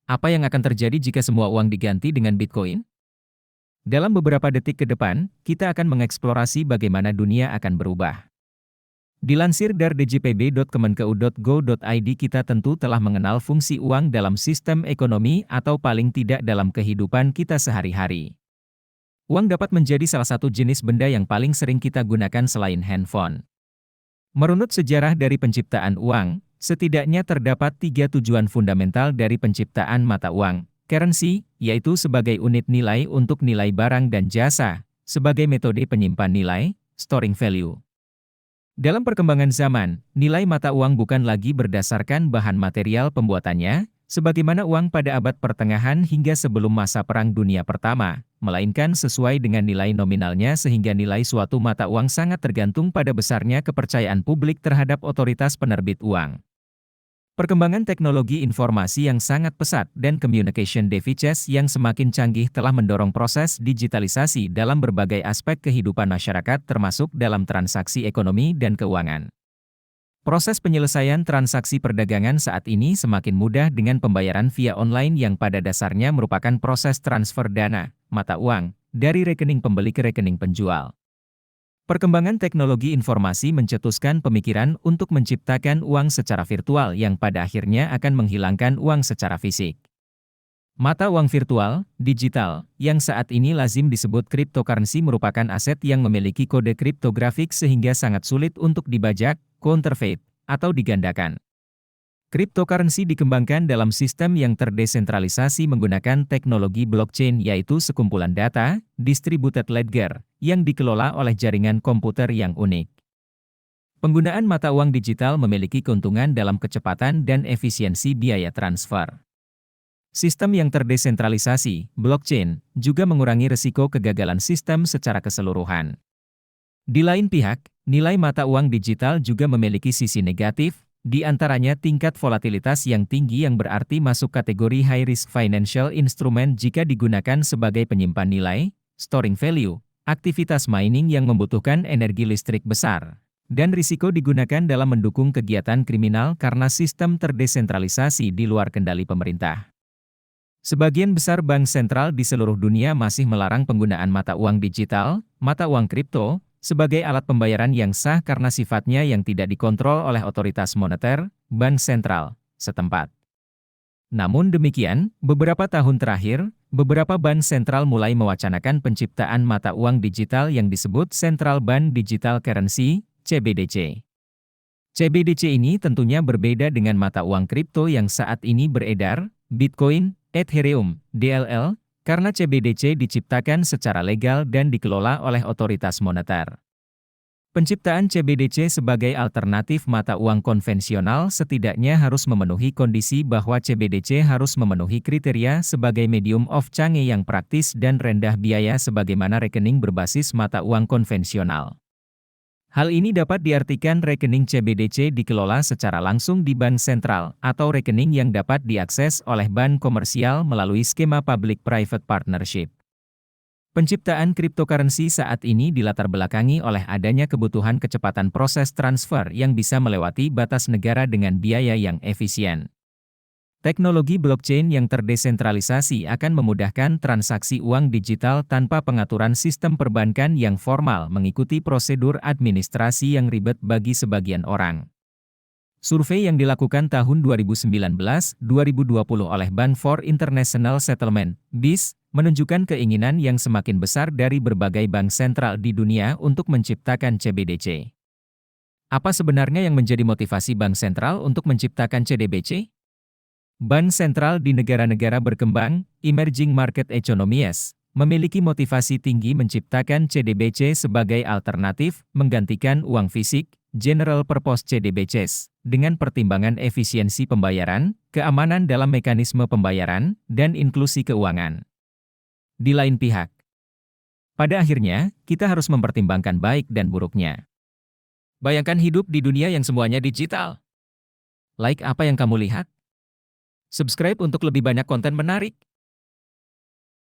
Apa yang akan terjadi jika semua uang diganti dengan Bitcoin? Dalam beberapa detik ke depan, kita akan mengeksplorasi bagaimana dunia akan berubah. Dilansir dari djpb.kemenkeu.go.id, kita tentu telah mengenal fungsi uang dalam sistem ekonomi atau paling tidak dalam kehidupan kita sehari-hari. Uang dapat menjadi salah satu jenis benda yang paling sering kita gunakan selain handphone. Merunut sejarah dari penciptaan uang, setidaknya terdapat 3 tujuan fundamental dari penciptaan mata uang. Currency, yaitu sebagai unit nilai untuk nilai barang dan jasa, sebagai metode penyimpan nilai, storing value. Dalam perkembangan zaman, nilai mata uang bukan lagi berdasarkan bahan material pembuatannya, sebagaimana uang pada abad pertengahan hingga sebelum masa Perang Dunia Pertama, melainkan sesuai dengan nilai nominalnya, sehingga nilai suatu mata uang sangat tergantung pada besarnya kepercayaan publik terhadap otoritas penerbit uang. Perkembangan teknologi informasi yang sangat pesat dan communication devices yang semakin canggih telah mendorong proses digitalisasi dalam berbagai aspek kehidupan masyarakat, termasuk dalam transaksi ekonomi dan keuangan. Proses penyelesaian transaksi perdagangan saat ini semakin mudah dengan pembayaran via online yang pada dasarnya merupakan proses transfer dana, mata uang, dari rekening pembeli ke rekening penjual. Perkembangan teknologi informasi mencetuskan pemikiran untuk menciptakan uang secara virtual yang pada akhirnya akan menghilangkan uang secara fisik. Mata uang virtual, digital, yang saat ini lazim disebut cryptocurrency, merupakan aset yang memiliki kode kriptografik sehingga sangat sulit untuk dibajak, counterfeit, atau digandakan. Cryptocurrency dikembangkan dalam sistem yang terdesentralisasi menggunakan teknologi blockchain, yaitu sekumpulan data, distributed ledger, yang dikelola oleh jaringan komputer yang unik. Penggunaan mata uang digital memiliki keuntungan dalam kecepatan dan efisiensi biaya transfer. Sistem yang terdesentralisasi, blockchain, juga mengurangi risiko kegagalan sistem secara keseluruhan. Di lain pihak, nilai mata uang digital juga memiliki sisi negatif, di antaranya tingkat volatilitas yang tinggi yang berarti masuk kategori high risk financial instrument jika digunakan sebagai penyimpan nilai, storing value, aktivitas mining yang membutuhkan energi listrik besar, dan risiko digunakan dalam mendukung kegiatan kriminal karena sistem terdesentralisasi di luar kendali pemerintah. Sebagian besar bank sentral di seluruh dunia masih melarang penggunaan mata uang digital, mata uang kripto, sebagai alat pembayaran yang sah karena sifatnya yang tidak dikontrol oleh otoritas moneter, bank sentral, setempat. Namun demikian, beberapa tahun terakhir, beberapa bank sentral mulai mewacanakan penciptaan mata uang digital yang disebut Central Bank Digital Currency, CBDC. CBDC ini tentunya berbeda dengan mata uang kripto yang saat ini beredar, Bitcoin, Ethereum, DLL, karena CBDC diciptakan secara legal dan dikelola oleh otoritas moneter. Penciptaan CBDC sebagai alternatif mata uang konvensional setidaknya harus memenuhi kondisi bahwa CBDC harus memenuhi kriteria sebagai medium of change yang praktis dan rendah biaya sebagaimana rekening berbasis mata uang konvensional. Hal ini dapat diartikan rekening CBDC dikelola secara langsung di bank sentral, atau rekening yang dapat diakses oleh bank komersial melalui skema public-private partnership. Penciptaan cryptocurrency saat ini dilatar belakangi oleh adanya kebutuhan kecepatan proses transfer yang bisa melewati batas negara dengan biaya yang efisien. Teknologi blockchain yang terdesentralisasi akan memudahkan transaksi uang digital tanpa pengaturan sistem perbankan yang formal mengikuti prosedur administrasi yang ribet bagi sebagian orang. Survei yang dilakukan tahun 2019-2020 oleh Bank for International Settlement, BIS, menunjukkan keinginan yang semakin besar dari berbagai bank sentral di dunia untuk menciptakan CBDC. Apa sebenarnya yang menjadi motivasi bank sentral untuk menciptakan CBDC? Bank sentral di negara-negara berkembang, emerging market economies, memiliki motivasi tinggi menciptakan CBDC sebagai alternatif, menggantikan uang fisik, general purpose CBDCs, dengan pertimbangan efisiensi pembayaran, keamanan dalam mekanisme pembayaran, dan inklusi keuangan. Di lain pihak, pada akhirnya, kita harus mempertimbangkan baik dan buruknya. Bayangkan hidup di dunia yang semuanya digital. Like apa yang kamu lihat? Subscribe untuk lebih banyak konten menarik.